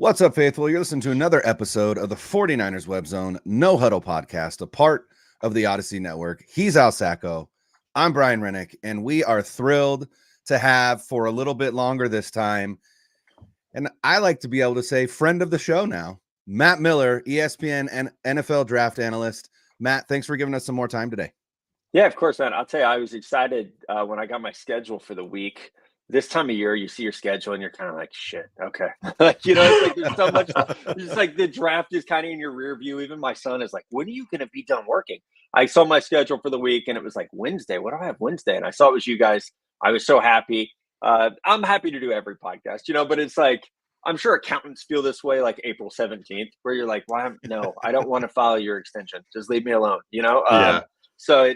What's up, Faithful? You're listening to another episode of the 49ers Web Zone No Huddle podcast, a part of the Odyssey Network. He's Al Sacco. I'm Brian Rennick, and we are thrilled to have for a little bit longer this time, and I like to be able to say friend of the show now, Matt Miller, ESPN and NFL draft analyst. Matt, thanks for giving us some more time today. Yeah, of course, man. I'll tell you, I was excited when I got my schedule for the week. This time of year, you see your schedule and you're kind of like, shit, okay. It's like there's so much, it's like the draft is kind of in your rear view. Even my son is like, when are you going to be done working? I saw my schedule for the week and it was like Wednesday. What do I have Wednesday? And I saw it was you guys. I was so happy. I'm happy to do every podcast, but it's like, I'm sure accountants feel this way like April 17th, where you're like, well, no, I don't want to follow your extension. Just leave me alone, Yeah. So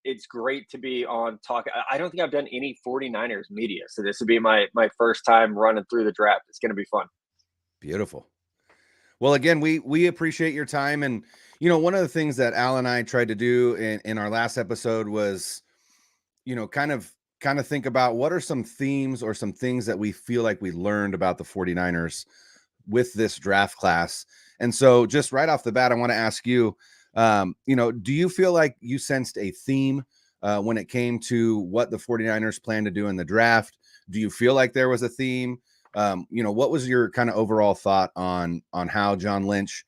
it's great to be on talk. I don't think I've done any 49ers media. So this will be my first time running through the draft. It's going to be fun. Beautiful. Well, again, we appreciate your time. And, one of the things that Al and I tried to do in our last episode was, kind of think about what are some themes or some things that we feel like we learned about the 49ers with this draft class. And so just right off the bat, I want to ask you, do you feel like you sensed a theme when it came to what the 49ers plan to do in the draft? Do you feel like there was a theme? What was your kind of overall thought on how John Lynch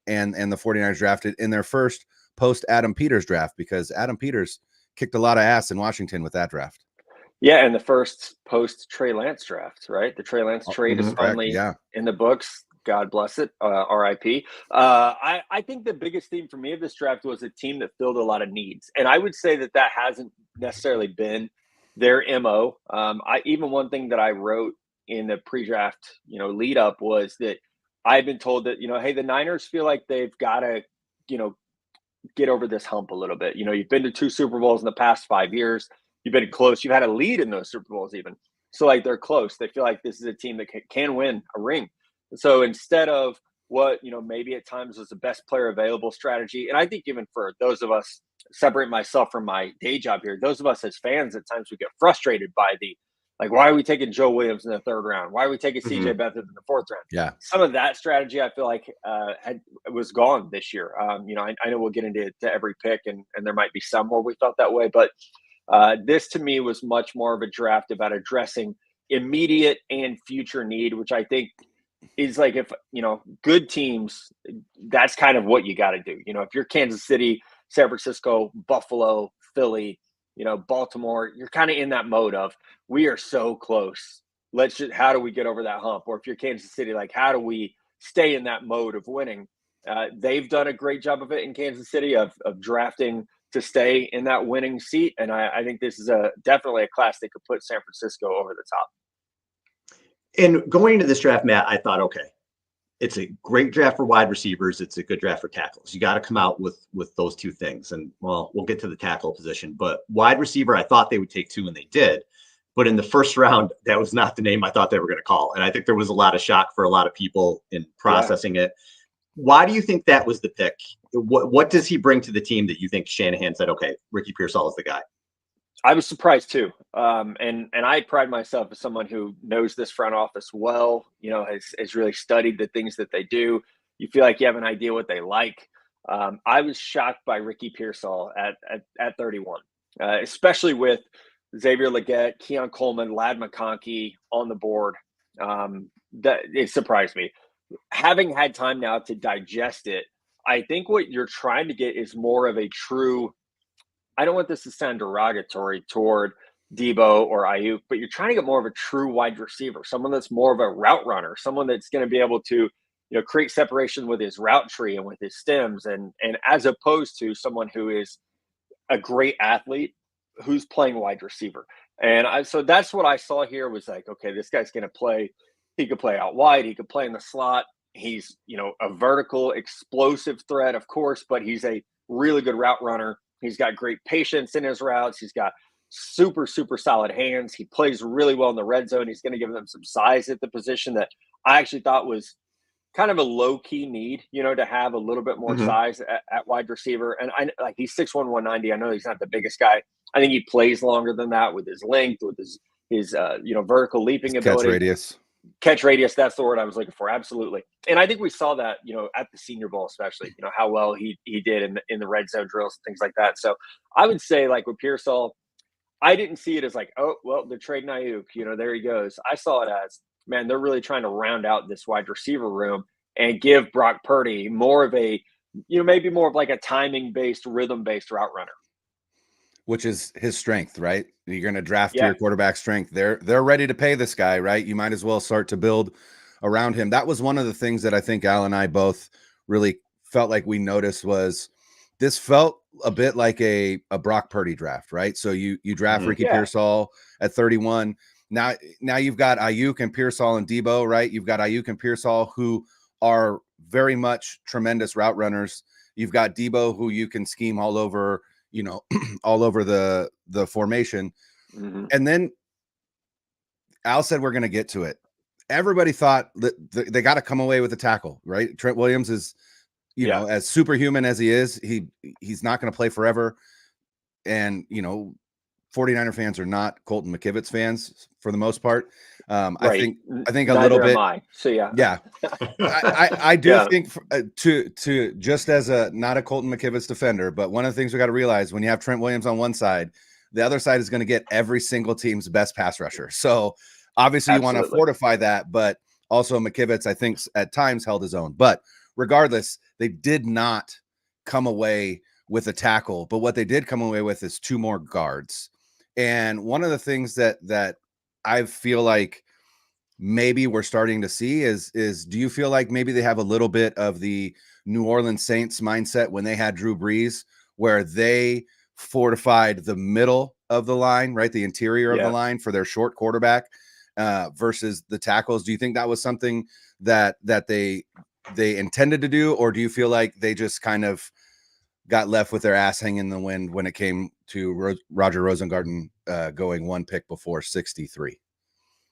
and the 49ers drafted in their first post Adam Peters draft? Because Adam Peters kicked a lot of ass in Washington with that draft. Yeah, and the first post Trey Lance draft, right? The Trey Lance trade is finally in the books. God bless it. RIP. I think the biggest theme for me of this draft was a team that filled a lot of needs. And I would say that hasn't necessarily been their MO. Even one thing that I wrote in the pre-draft, lead up was that I've been told that, hey, the Niners feel like they've got to, get over this hump a little bit. You've been to 2 Super Bowls in the past 5 years. You've been close. You've had a lead in those Super Bowls even. So like they're close. They feel like this is a team that can win a ring. So instead of what, maybe at times was the best player available strategy, and I think even for those of us, separate myself from my day job here, those of us as fans, at times we get frustrated by why are we taking Joe Williams in the 3rd round? Why are we taking CJ Beathard in the 4th round? Yeah. Some of that strategy I feel like was gone this year. I know we'll get into every pick and there might be some where we felt that way, but this to me was much more of a draft about addressing immediate and future need, which I think is like, if, good teams, that's kind of what you got to do. If you're Kansas City, San Francisco, Buffalo, Philly, Baltimore, you're kind of in that mode of, we are so close. How do we get over that hump? Or if you're Kansas City, like, how do we stay in that mode of winning? They've done a great job of it in Kansas City of drafting to stay in that winning seat. And I think this is definitely a class that could put San Francisco over the top. And going into this draft, Matt, I thought, okay, it's a great draft for wide receivers. It's a good draft for tackles. You got to come out with those 2 things. And, well, we'll get to the tackle position. But wide receiver, I thought they would take 2, and they did. But in the first round, that was not the name I thought they were going to call. And I think there was a lot of shock for a lot of people in processing it. Why do you think that was the pick? What does he bring to the team that you think Shanahan said, okay, Ricky Pearsall is the guy? I was surprised too. And I pride myself as someone who knows this front office well, has really studied the things that they do. You feel like you have an idea what they like. I was shocked by Ricky Pearsall at 31, especially with Xavier Legette, Keon Coleman, Ladd McConkey on the board. That it surprised me. Having had time now to digest it, I think what you're trying to get is more of a true, I don't want this to sound derogatory toward Debo or Ayuk, but you're trying to get more of a true wide receiver, someone that's more of a route runner, someone that's going to be able to, create separation with his route tree and with his stems, and as opposed to someone who is a great athlete who's playing wide receiver. And so that's what I saw here was like, okay, this guy's going to play. He could play out wide. He could play in the slot. He's, a vertical explosive threat, of course, but he's a really good route runner. He's got great patience in his routes. He's got super, super solid hands. He plays really well in the red zone. He's going to give them some size at the position that I actually thought was kind of a low-key need, to have a little bit more size at wide receiver. And he's 6'1", 190. I know he's not the biggest guy. I think he plays longer than that with his length, with his vertical leaping ability. Catch radius. Catch radius, that's the word I was looking for. Absolutely. And I think we saw that, at the Senior Bowl, especially, how well he did in the red zone drills and things like that. So I would say, like, with Pearsall, I didn't see it as like, oh, well, they're trading Ayuk, there he goes. I saw it as, man, they're really trying to round out this wide receiver room and give Brock Purdy more of a, maybe more of like a timing based, rhythm based route runner. Which is his strength, right? You're going to draft Yeah. your quarterback strength. They're ready to pay this guy, right? You might as well start to build around him. That was one of the things that I think Al and I both really felt like we noticed was this felt a bit like a Brock Purdy draft, right? So you draft Ricky Pearsall at 31. Now you've got Ayuk and Pearsall and Debo, right? You've got Ayuk and Pearsall who are very much tremendous route runners. You've got Debo who you can scheme all over, all over the formation. Mm-hmm. And then Al said, we're going to get to it. Everybody thought that they got to come away with a tackle, right? Trent Williams is, as superhuman as he is, he's not going to play forever. And, 49er fans are not Colton McKivitz fans for the most part. Right. I think a Neither little bit. am I. So yeah. I do think to just as not a Colton McKivitz defender, but one of the things we got to realize when you have Trent Williams on one side, the other side is going to get every single team's best pass rusher. So obviously you want to fortify that, but also McKivitz, I think at times held his own, but regardless, they did not come away with a tackle, but what they did come away with is 2 more guards. And one of the things that I feel like maybe we're starting to see is do you feel like maybe they have a little bit of the New Orleans Saints mindset when they had Drew Brees, where they fortified the middle of the line, right? The interior of the line for their short quarterback versus the tackles. Do you think that was something that they intended to do, or do you feel like they just kind of got left with their ass hanging in the wind when it came to Roger Rosengarten going 1 pick before 63?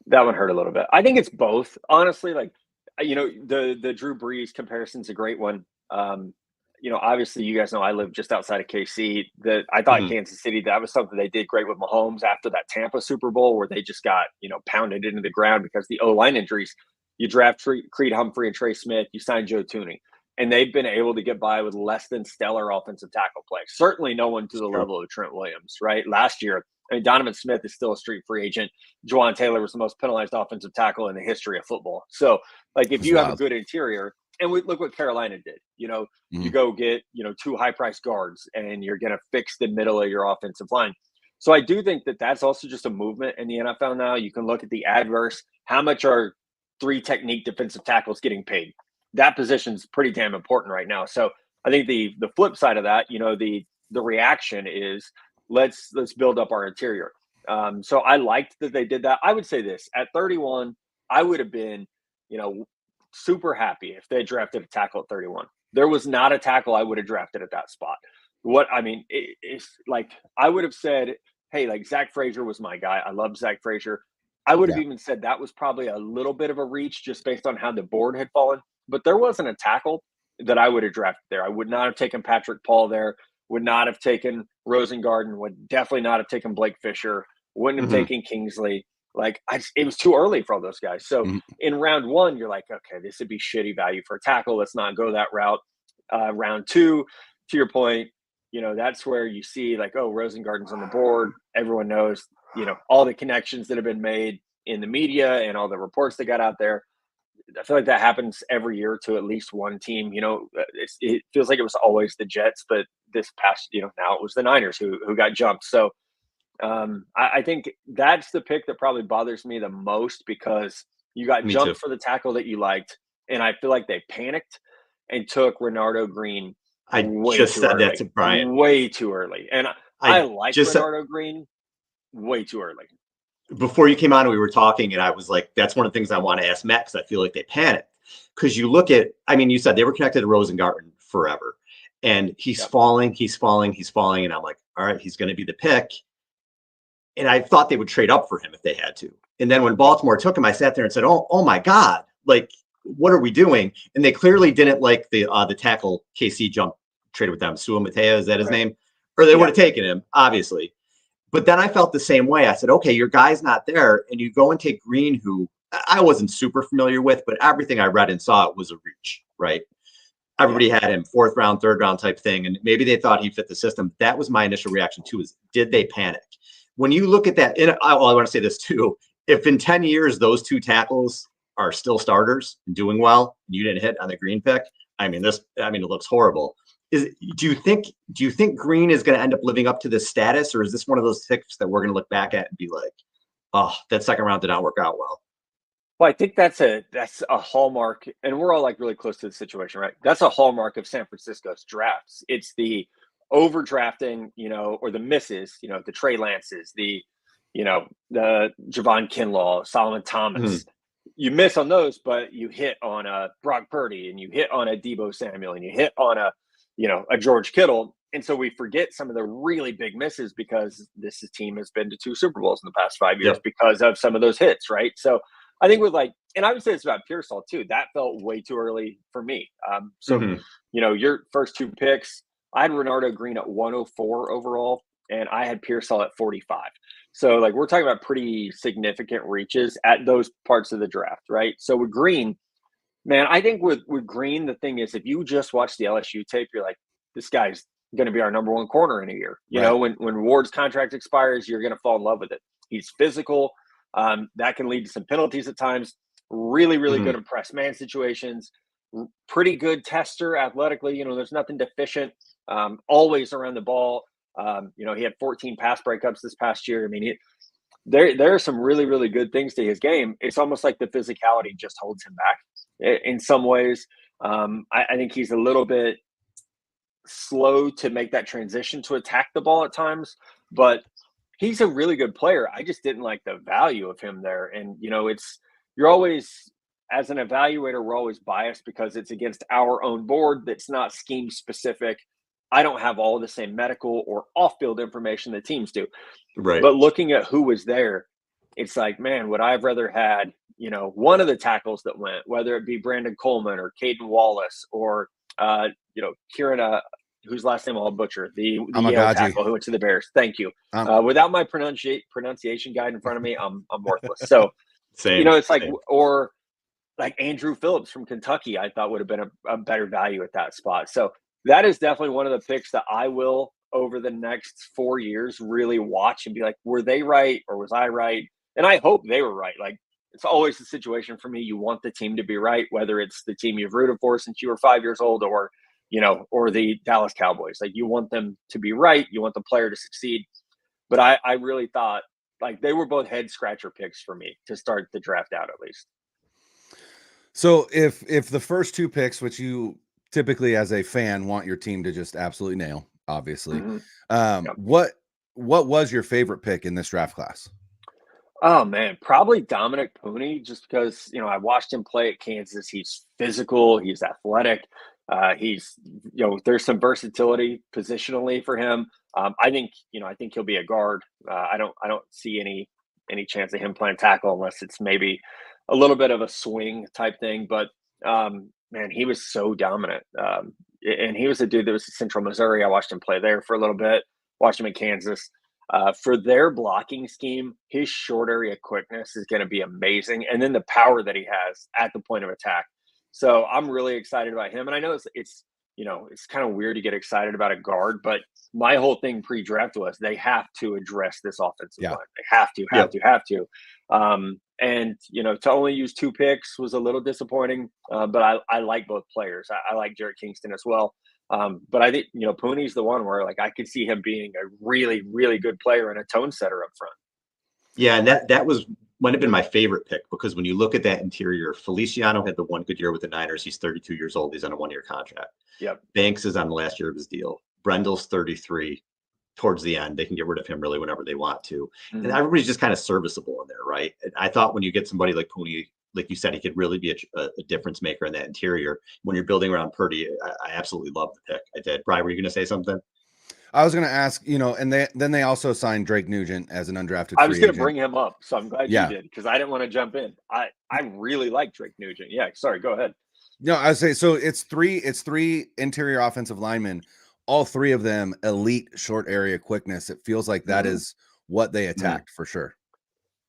That one hurt a little bit. I think it's both, honestly. Like, the Drew Brees comparison's a great one. Obviously, you guys know I live just outside of KC. That I thought Kansas City, that was something they did great with Mahomes after that Tampa Super Bowl, where they just got pounded into the ground because the O-line injuries. You draft Creed Humphrey and Trey Smith. You sign Joe Thuney. And they've been able to get by with less than stellar offensive tackle play. Certainly no one to the level of Trent Williams, right? Last year, Donovan Smith is still a street free agent. Juwan Taylor was the most penalized offensive tackle in the history of football. So, like, if you have a good interior, and look what Carolina did. You go get, 2 high-priced guards, and you're going to fix the middle of your offensive line. So I do think that that's also just a movement in the NFL now. You can look at the adverse. How much are 3 technique defensive tackles getting paid? That position's pretty damn important right now. So I think the flip side of that, the reaction is let's build up our interior. So I liked that they did that. I would say this at 31, I would have been, super happy if they drafted a tackle at 31. There was not a tackle I would have drafted at that spot. It's like I would have said, hey, like Zach Frazier was my guy. I love Zach Frazier. I would have even said that was probably a little bit of a reach just based on how the board had fallen. But there wasn't a tackle that I would have drafted there. I would not have taken Patrick Paul there, would not have taken Rosengarten, would definitely not have taken Blake Fisher, wouldn't have taken Kingsley. Like, it was too early for all those guys. So in round 1, you're like, okay, this would be shitty value for a tackle. Let's not go that route. Round 2, to your point, that's where you see like, oh, Rosengarten's on the board. Everyone knows, all the connections that have been made in the media and all the reports that got out there. I feel like that happens every year to at least one team. It feels like it was always the Jets, but this past, now it was the Niners who got jumped. So I think that's the pick that probably bothers me the most, because you got jumped for the tackle that you liked, and I feel like they panicked and took Renardo Green. I just said that to Brian. Way too early, and I like Renardo Green way too early. Before you came on, we were talking, and I was like, that's one of the things I want to ask Matt, because I feel like they panicked. Because you look at, you said they were connected to Rosengarten forever, and he's falling, and I'm like, all right, he's going to be the pick. And I thought they would trade up for him if they had to. And then when Baltimore took him, I sat there and said, oh my God, like, what are we doing? And they clearly didn't like the tackle KC traded with them. Sua Mateo, is that his name? Or they would have taken him, obviously. But then I felt the same way. I said, okay, your guy's not there, and you go and take Green, who I wasn't super familiar with, but everything I read and saw, it was a reach, right? Everybody had him 4th round, 3rd round type thing, and maybe they thought he fit the system. That was my initial reaction too, is did they panic? When you look at that, I want to say this too, if in 10 years those 2 tackles are still starters and doing well, and you didn't hit on the Green pick, it looks horrible. Do you think Green is going to end up living up to this status, or is this one of those picks that we're going to look back at and be like, oh, that 2nd round did not work out well? Well, I think that's a hallmark, and we're all like really close to the situation, right? That's a hallmark of San Francisco's drafts. It's the overdrafting, or the misses, the Trey Lances, the Javon Kinlaw, Solomon Thomas. You miss on those, but you hit on a Brock Purdy, and you hit on a Deebo Samuel, and you hit on a George Kittle. And so we forget some of the really big misses because this team has been to 2 Super Bowls in the past 5 years because of some of those hits, right? So I think and I would say it's about Pearsall too. That felt way too early for me. Your first 2 picks, I had Renardo Green at 104 overall, and I had Pearsall at 45. So we're talking about pretty significant reaches at those parts of the draft, right? So with Green, man, I think with Green, the thing is, if you just watch the LSU tape, you're like, this guy's going to be our number 1 corner in a year. You know, when Ward's contract expires, you're going to fall in love with it. He's physical. That can lead to some penalties at times. Really, really good in press man situations. Pretty good tester athletically. There's nothing deficient. Always around the ball. He had 14 pass breakups this past year. There are some really, really good things to his game. It's almost like the physicality just holds him back in some ways. I think he's a little bit slow to make that transition to attack the ball at times, but he's a really good player. I just didn't like the value of him there. And, you're always, as an evaluator, we're always biased because it's against our own board that's not scheme specific. I don't have all the same medical or off-field information that teams do. Right. But looking at who was there, it's like, man, would I have rather had, one of the tackles that went, whether it be Brandon Coleman or Caden Wallace or, Kieran, whose last name I'll butcher, the Yale tackle who went to the Bears. Thank you. Without my pronunciation guide in front of me, I'm worthless. So, same, it's like, or like Andrew Phillips from Kentucky, I thought would have been a better value at that spot. So that is definitely one of the picks that I will, over the next 4 years, really watch and be like, were they right or was I right? And I hope they were right. It's always the situation for me. You want the team to be right, whether it's the team you've rooted for since you were 5 years old or the Dallas Cowboys. You want them to be right. You want the player to succeed. But I really thought they were both head scratcher picks for me to start the draft out, at least. So if the first 2 picks, which you typically as a fan want your team to just absolutely nail, obviously, what was your favorite pick in this draft class? Oh man, probably Dominick Puni, just because I watched him play at Kansas. He's physical, he's athletic, he's there's some versatility positionally for him. I think he'll be a guard. I don't see any chance of him playing tackle unless it's maybe a little bit of a swing type thing. But man, he was so dominant, and he was a dude that was in Central Missouri. I watched him play there for a little bit. Watched him in Kansas. For their blocking scheme, his short area quickness is going to be amazing. And then the power that he has at the point of attack. So I'm really excited about him. And I know it's kind of weird to get excited about a guard, but my whole thing pre-draft was they have to address this offensive line. They have to. And, to only use 2 picks was a little disappointing, but I like both players. I like Jarrett Kingston as well. But I think, Puni's the one where I could see him being a really, really good player and a tone setter up front. Yeah. And that might have been my favorite pick because when you look at that interior, Feliciano had the 1 good year with the Niners. He's 32 years old. He's on a 1-year contract. Yep. Banks is on the last year of his deal. Brendel's 33 towards the end. They can get rid of him really whenever they want to. And everybody's just kind of serviceable in there, right? And I thought when you get somebody like Puni, like you said, he could really be a difference maker in that interior. When you're building around Purdy, I absolutely love the pick. I did. Brian, were you going to say something? I was going to ask, and then they also signed Drake Nugent as an undrafted. I was going to bring him up, so I'm glad you did because I didn't want to jump in. I really like Drake Nugent. Yeah, sorry, go ahead. No, I would say so. It's three interior offensive linemen, all 3 of them elite short area quickness. It feels like that is what they attacked for sure.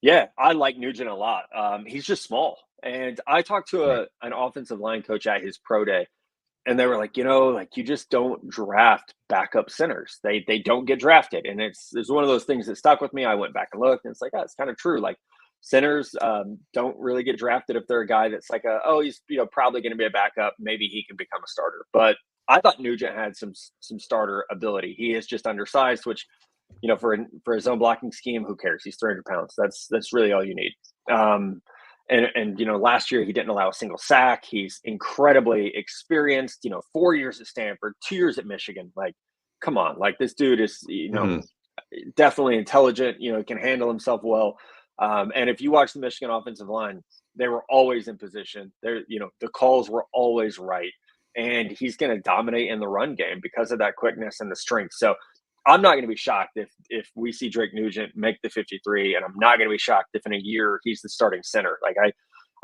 Yeah, I like Nugent a lot. He's just small. And I talked to an offensive line coach at his pro day, and they were like, like you just don't draft backup centers. They don't get drafted. And it's one of those things that stuck with me. I went back and looked, and it's like, oh, it's kind of true. Like centers don't really get drafted if they're a guy that's like he's probably going to be a backup. Maybe he can become a starter. But I thought Nugent had some starter ability. He is just undersized, which for a zone blocking scheme, who cares? He's 300 pounds. That's really all you need. And last year he didn't allow a single sack. He's incredibly experienced. 4 years at Stanford, 2 years at Michigan. Like, come on, like this dude is definitely intelligent. Can handle himself well. And if you watch the Michigan offensive line, they were always in position. The calls were always right, and he's going to dominate in the run game because of that quickness and the strength. So I'm not going to be shocked if we see Drake Nugent make the 53, and I'm not going to be shocked if in a year he's the starting center. Like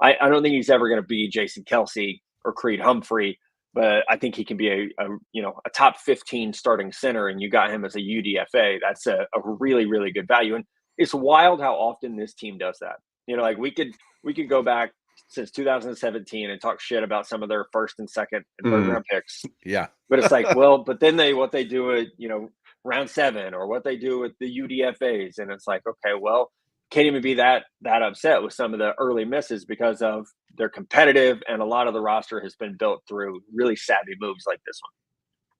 I don't think he's ever going to be Jason Kelsey or Creed Humphrey, but I think he can be a top 15 starting center, and you got him as a UDFA. That's a really, really good value. And it's wild how often this team does that. Like we could go back since 2017 and talk shit about some of their first and second and third round picks. Yeah. But it's like, well, but then what they do at, round 7, or what they do with the UDFAs. And it's like, okay, well, can't even be that upset with some of the early misses because of they're competitive, and a lot of the roster has been built through really savvy moves like this one.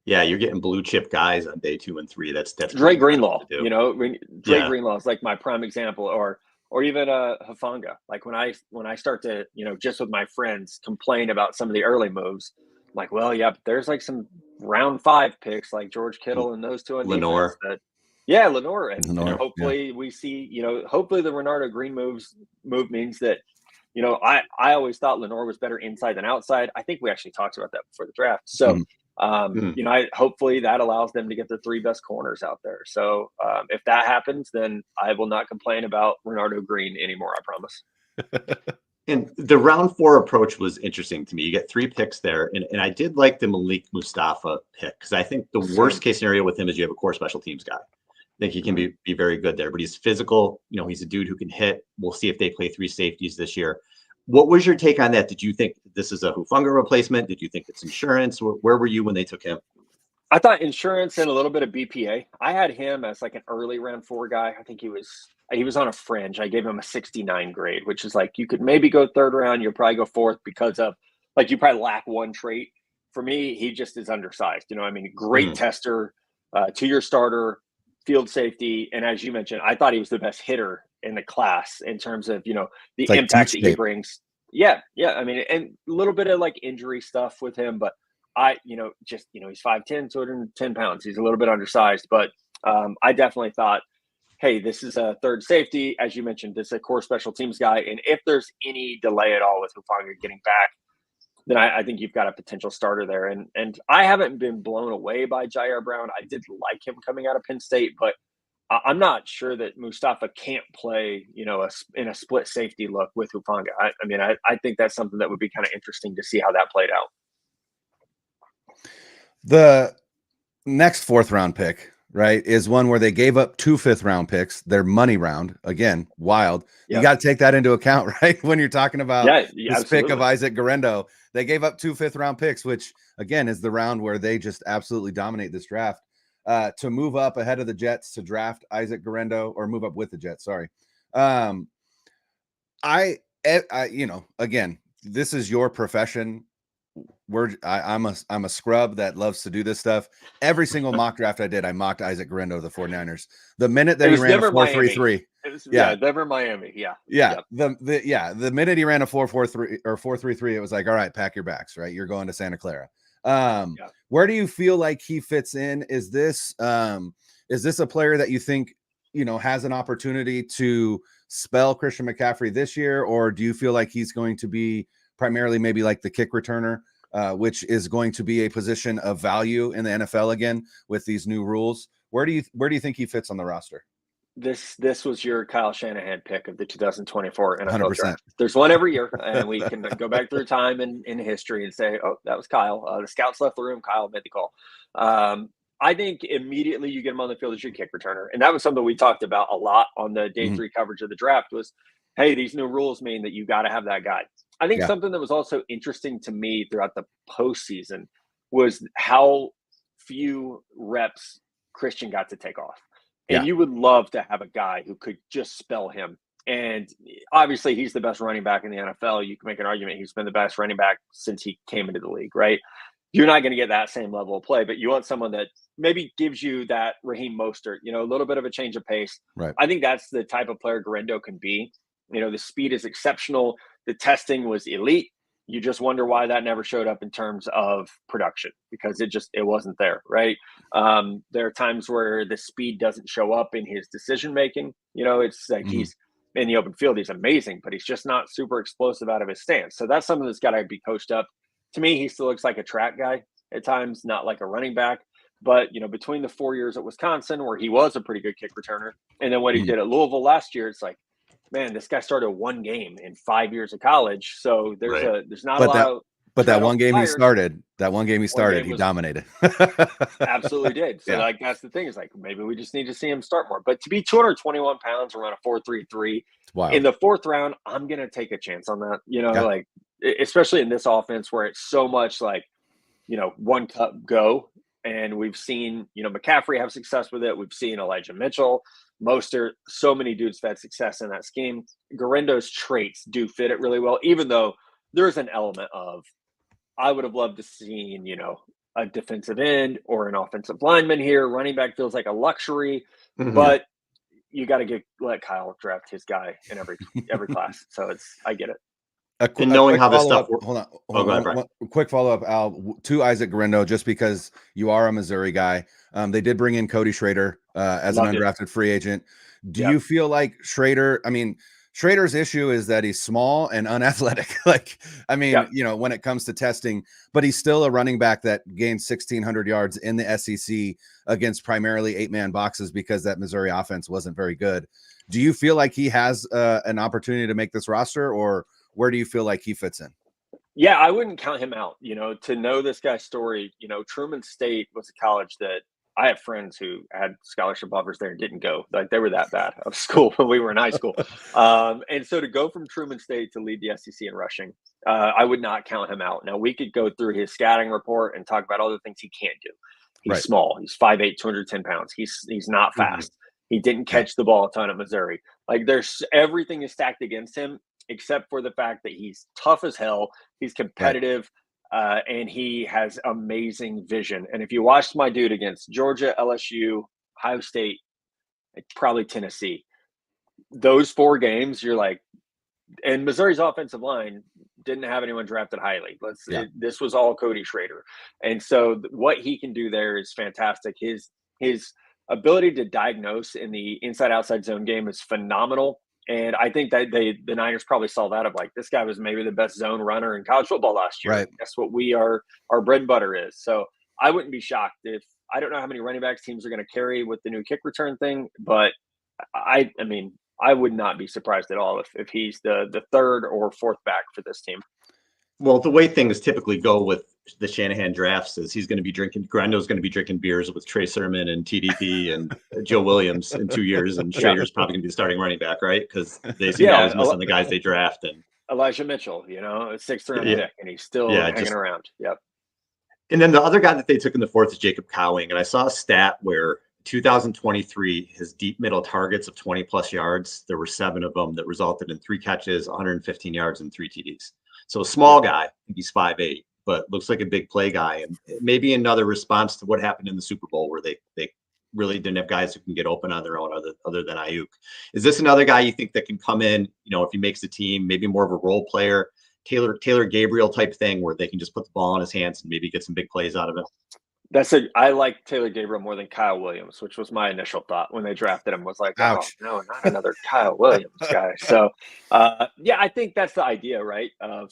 Yeah, you're getting blue chip guys on day 2 and 3. That's Dre Greenlaw. Greenlaw is like my prime example, or even Hufanga. Like when I start to just with my friends complain about some of the early moves, I'm like, well, yeah, but there's like some round 5 picks like George Kittle and those two on Lenore. defense. Lenore, and hopefully we see hopefully the Renardo Green move means that I always thought Lenore was better inside than outside. I think we actually talked about that before the draft. So. Hopefully that allows them to get the 3 best corners out there. So if that happens, then I will not complain about Renardo Green anymore. I promise. And the round 4 approach was interesting to me. You get 3 picks there, and I did like the Malik Mustafa pick, because I think the worst case scenario with him is you have a core special teams guy. I think he can be very good there, but he's physical. He's a dude who can hit. We'll see if they play 3 safeties this year. What was your take on that? Did you think this is a Hufanga replacement? Did you think it's insurance? Where were you when they took him? I thought insurance and a little bit of BPA. I had him as like an early round 4 guy. I think he was on a fringe. I gave him a 69 grade, which is like, you could maybe go 3rd round. You'll probably go 4th because of like, you probably lack one trait. For me, he just is undersized. Great tester, 2-year starter, field safety. And as you mentioned, I thought he was the best hitter in the class in terms of, the impact that he brings. Yeah. I mean, and a little bit of like injury stuff with him, but he's 5'10", 210 pounds. He's a little bit undersized, but I definitely thought, hey, this is a 3rd safety. As you mentioned, this is a core special teams guy. And if there's any delay at all with Hufanga getting back, then I think you've got a potential starter there. And I haven't been blown away by Jair Brown. I did like him coming out of Penn State, but I'm not sure that Mustafa can't play, in a split safety look with Hufanga. I think that's something that would be kind of interesting to see how that played out. The next 4th round pick, right, is one where they gave up 2 5th round picks. Their money round, again, wild. Yep. You got to take that into account, right? When you're talking about this pick of Isaac Guerrero, they gave up 2 5th round picks, which again is the round where they just absolutely dominate this draft. To move up ahead of the Jets to draft Isaac Guerrero, or move up with the Jets. Sorry. Again, this is your profession. I'm a scrub that loves to do this stuff. Every single mock draft I did, I mocked Isaac Guerrero of the 49ers. The minute that he ran a 4.33, never Miami. The minute he ran a 4.43 or 4.33, it was like, all right, pack your bags, right? You're going to Santa Clara. Where do you feel like he fits in? Is this a player that you think, has an opportunity to spell Christian McCaffrey this year? Or do you feel like he's going to be primarily maybe like the kick returner, which is going to be a position of value in the NFL again with these new rules? Where do you think he fits on the roster? This was your Kyle Shanahan pick of the 2024 NFL 100%. draft. There's one every year, and we can go back through time in history and say, oh, that was Kyle. The scouts left the room. Kyle made the call. I think immediately you get him on the field as your kick returner. And that was something we talked about a lot on the day 3 coverage of the draft was, hey, these new rules mean that you got to have that guy. I think something that was also interesting to me throughout the postseason was how few reps Christian got to take off. And you would love to have a guy who could just spell him. And obviously he's the best running back in the NFL. You can make an argument he's been the best running back since he came into the league, right? You're not going to get that same level of play, but you want someone that maybe gives you that Raheem Mostert, a little bit of a change of pace. Right. I think that's the type of player Garendo can be. The speed is exceptional. The testing was elite. You just wonder why that never showed up in terms of production because it wasn't there, right? There are times where the speed doesn't show up in his decision making. It's like he's in the open field, he's amazing, but he's just not super explosive out of his stance. So that's something that's got to be coached up. To me, he still looks like a track guy at times, not like a running back. But, between the 4 years at Wisconsin, where he was a pretty good kick returner, and then what he did at Louisville last year, it's like, man, this guy started one game in 5 years of college. So there's not a lot of. But that one game he started, he dominated. Absolutely did. So that's the thing is like, maybe we just need to see him start more. But to be 221 pounds around a 4.33 in the 4th round, I'm going to take a chance on that, like, especially in this offense where it's so much like, one cut go. And we've seen, McCaffrey have success with it. We've seen Elijah Mitchell, Mostert, so many dudes have had success in that scheme. Garendo's traits do fit it really well, even though there's an element of, I would have loved to see, a defensive end or an offensive lineman here. Running back feels like a luxury, but you got to let Kyle draft his guy in every class. So I get it. And knowing how this stuff works. Hold on. Quick follow up, Al, to Isaac Garendo, just because you are a Missouri guy. They did bring in Cody Schrader as an undrafted free agent. Do you feel like Schrader's issue is that he's small and unathletic. When it comes to testing, but he's still a running back that gained 1,600 yards in the SEC against primarily 8-man boxes because that Missouri offense wasn't very good. Do you feel like he has an opportunity to make this roster, or where do you feel like he fits in? Yeah, I wouldn't count him out. To know this guy's story, Truman State was a college that I have friends who had scholarship offers there and didn't go. Like they were that bad of school when we were in high school. And so to go from Truman State to lead the SEC in rushing, I would not count him out. Now we could go through his scouting report and talk about all the things he can't do. He's small. He's 5'8", 210 pounds. He's not fast. He didn't catch the ball a ton at Missouri. Like everything is stacked against him, except for the fact that he's tough as hell. He's competitive. And he has amazing vision. And if you watched my dude against Georgia, LSU, Ohio State, probably Tennessee, those 4 games, you're like, and Missouri's offensive line didn't have anyone drafted highly. This was all Cody Schrader. And so what he can do there is fantastic. His ability to diagnose in the inside-outside zone game is phenomenal. And I think that the Niners probably saw that of like, this guy was maybe the best zone runner in college football last year. Right. That's what our bread and butter is. So I wouldn't be shocked if I don't know how many running backs teams are going to carry with the new kick return thing, but I would not be surprised at all if he's the 3rd or 4th back for this team. Well, the way things typically go with the Shanahan drafts is Garendo's going to be drinking beers with Trey Sermon and TDP and Joe Williams in 2 years, and Schrader's probably going to be the starting running back, right? Because they seem always missing the guys they draft. And Elijah Mitchell, a 6th round pick, and he's still hanging around. Yep. And then the other guy that they took in the 4th is Jacob Cowing, and I saw a stat where 2023, his deep middle targets of 20+ yards, there were 7 of them that resulted in 3 catches, 115 yards, and 3 TDs. So a small guy, I think he's 5'8", but looks like a big play guy. And maybe another response to what happened in the Super Bowl where they really didn't have guys who can get open on their own other than Ayuk. Is this another guy you think that can come in, if he makes the team, maybe more of a role player, Taylor Gabriel type thing where they can just put the ball in his hands and maybe get some big plays out of it? I like Taylor Gabriel more than Kyle Williams, which was my initial thought when they drafted him. Was like, ouch. Oh, no, not another Kyle Williams guy. So, I think that's the idea, right? Of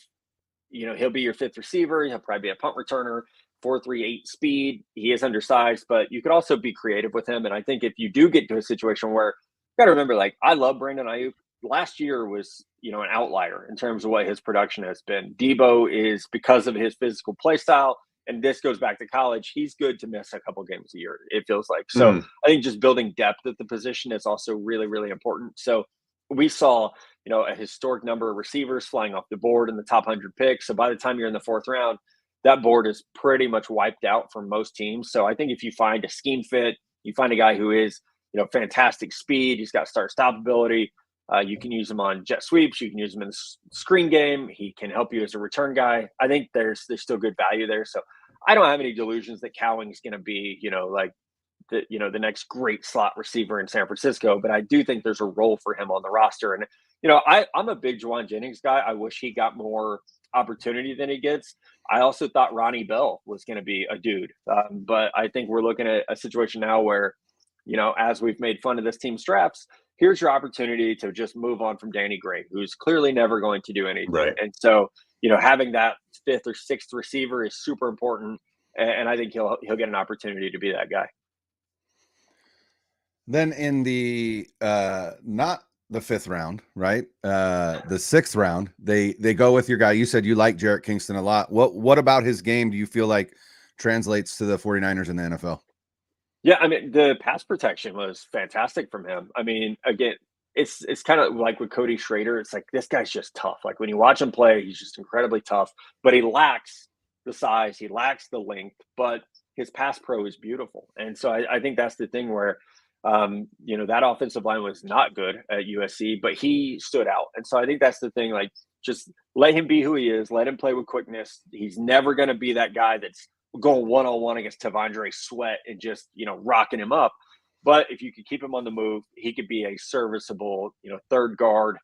he'll be your 5th receiver. He'll probably be a punt returner, 4.38 speed. He is undersized, but you could also be creative with him. And I think if you do get to a situation where you got to remember, like, I love Brandon Ayuk. Last year was, an outlier in terms of what his production has been. Debo is, because of his physical play style, and this goes back to college, he's good to miss a couple games a year, it feels like. So I think just building depth at the position is also really, really important. So we saw, a historic number of receivers flying off the board in the top 100 picks. So by the time you're in the 4th round, that board is pretty much wiped out for most teams. So I think if you find a scheme fit, you find a guy who is, fantastic speed, he's got start-stop ability. You can use him on jet sweeps. You can use him in the screen game. He can help you as a return guy. I think there's still good value there. So I don't have any delusions that Cowing is going to be, the next great slot receiver in San Francisco. But I do think there's a role for him on the roster. And I'm a big Juwan Jennings guy. I wish he got more opportunity than he gets. I also thought Ronnie Bell was going to be a dude, but I think we're looking at a situation now where, as we've made fun of this team's drafts, here's your opportunity to just move on from Danny Gray, who's clearly never going to do anything. Right. And so, having that 5th or 6th receiver is super important. And I think he'll get an opportunity to be that guy. Then in the not the 5th round, right? The 6th round, they go with your guy. You said you like Jarrett Kingston a lot. What about his game do you feel like translates to the 49ers in the NFL? Yeah, I mean, the pass protection was fantastic from him. I mean, again, it's kind of like with Cody Schrader. It's like, this guy's just tough. Like when you watch him play, he's just incredibly tough, but he lacks the size, he lacks the length, but his pass pro is beautiful. And so I think that's the thing where, that offensive line was not good at USC, but he stood out. And so I think that's the thing, like, just let him be who he is, let him play with quickness. He's never going to be that guy that's going one-on-one against Tavondre Sweat and just, rocking him up. But if you could keep him on the move, he could be a serviceable, 3rd guard,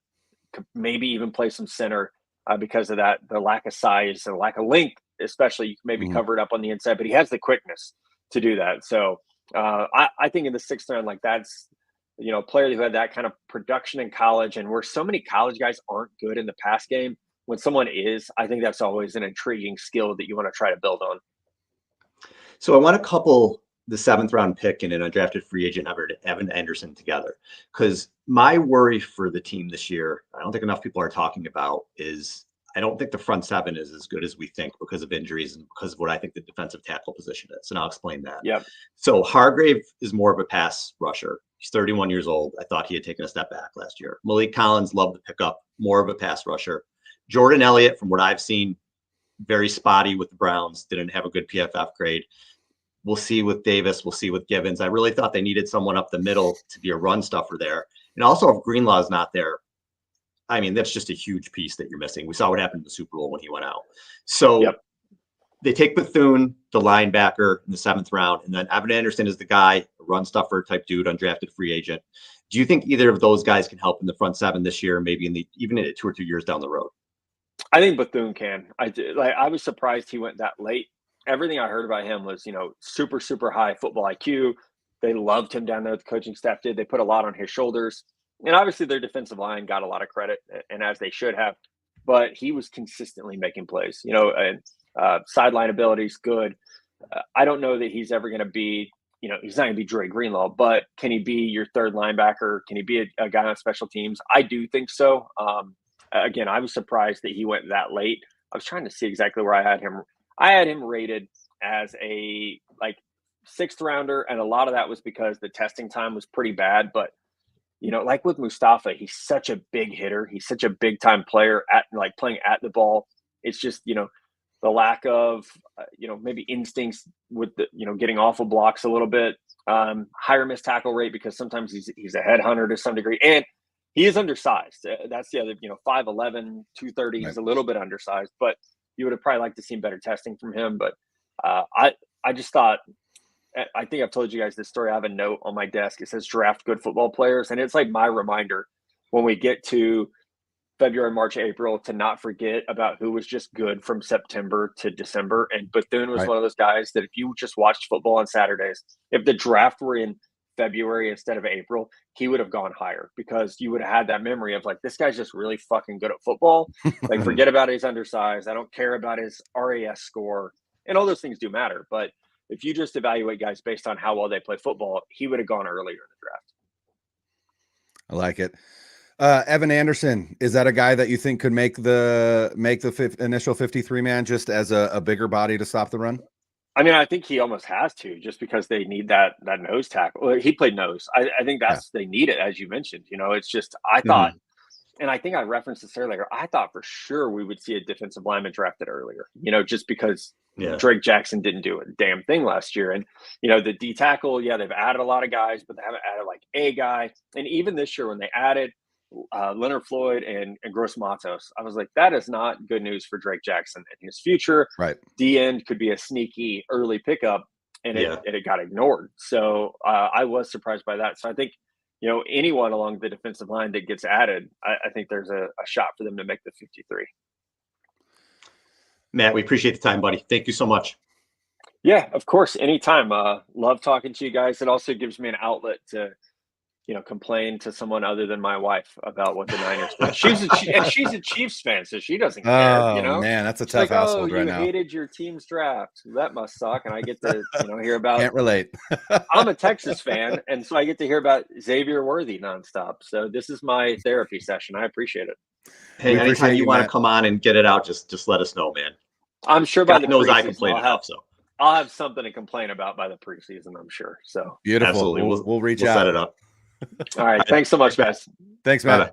could maybe even play some center because of that, the lack of size and lack of length, especially. You can maybe cover it up on the inside, but he has the quickness to do that. So I think in the 6th round, like that's, a player who had that kind of production in college, and where so many college guys aren't good in the pass game, when someone is, I think that's always an intriguing skill that you want to try to build on. So I want to couple the 7th round pick and an undrafted free agent Evan Anderson together, because my worry for the team this year, I don't think enough people are talking about, is I don't think the front 7 is as good as we think because of injuries and because of what I think the defensive tackle position is. And I'll explain that. Yep. So Hargrave is more of a pass rusher. He's 31 years old. I thought he had taken a step back last year. Malik Collins loved to pick up, more of a pass rusher. Jordan Elliott, from what I've seen, very spotty with the Browns, didn't have a good PFF grade. We'll see with Davis. We'll see with Givens. I really thought they needed someone up the middle to be a run stuffer there. And also, if Greenlaw is not there, I mean, that's just a huge piece that you're missing. We saw what happened in the Super Bowl when he went out. So They take Bethune, the linebacker, in the 7th round, and then Evan Anderson is the guy, a run stuffer type dude, undrafted free agent. Do you think either of those guys can help in the front 7 this year, maybe even in 2 or 3 years down the road? I think Bethune can. I was surprised he went that late. Everything I heard about him was, super, super high football IQ. They loved him down there. The coaching staff did. They put a lot on his shoulders. And obviously their defensive line got a lot of credit, and as they should have. But he was consistently making plays, and sideline ability is good. I don't know that he's ever going to be, he's not going to be Dre Greenlaw, but can he be your 3rd linebacker? Can he be a guy on special teams? I do think so. Again, I was surprised that he went that late. I was trying to see exactly where I had him. I had him rated as a 6th rounder, and a lot of that was because the testing time was pretty bad. But like with Mustafa, he's such a big hitter. He's such a big time player at playing at the ball. It's just the lack of maybe instincts with the getting off of blocks a little bit. Higher missed tackle rate because sometimes he's a headhunter to some degree, and he is undersized. That's the other, 5'11", 230. He's a little bit undersized, but you would have probably liked to see better testing from him. But I just thought, I think I've told you guys this story. I have a note on my desk. It says draft good football players. And it's like my reminder when we get to February, March, April, to not forget about who was just good from September to December. And Bethune was one of those guys that if you just watched football on Saturdays, if the draft were in February instead of April, he would have gone higher because you would have had that memory of this guy's just really fucking good at football. Forget about his undersized. I don't care about his RAS score, and all those things do matter. But if you just evaluate guys based on how well they play football, he would have gone earlier in the draft. I like it. Evan Anderson, is that a guy that you think could make the initial 53 man just as a bigger body to stop the run? I mean, I think he almost has to, just because they need that nose tackle. Well, he played nose. I think they need it, as you mentioned. It's just I thought, and I think I referenced this earlier. I thought for sure we would see a defensive lineman drafted earlier. Just because Drake Jackson didn't do a damn thing last year, and the D tackle. Yeah, they've added a lot of guys, but they haven't added like a guy. And even this year when they added Leonard Floyd and Gross Matos, I was like, that is not good news for Drake Jackson and his future. Right. D end could be a sneaky early pickup, and it got ignored. So I was surprised by that. So I think, anyone along the defensive line that gets added, I think there's a shot for them to make the 53. Matt, we appreciate the time, buddy. Thank you so much. Yeah, of course. Anytime. Love talking to you guys. It also gives me an outlet to, complain to someone other than my wife about what the Niners do. She's a Chiefs fan, so she doesn't care. Oh, man, that's a She's tough household right you now. hated your team's draft. That must suck. And I get to, hear about. Can't relate. I'm a Texas fan, and so I get to hear about Xavier Worthy nonstop. So this is my therapy session. I appreciate it. Hey, anytime you want to come on and get it out, just let us know, man. I'm sure by God the knows I preseason, complain enough, so I'll have something to complain about by the preseason, I'm sure. So beautiful. Absolutely. We'll reach we'll out. set it up. All right. Thanks so much, guys. Thanks, man. Bye-bye.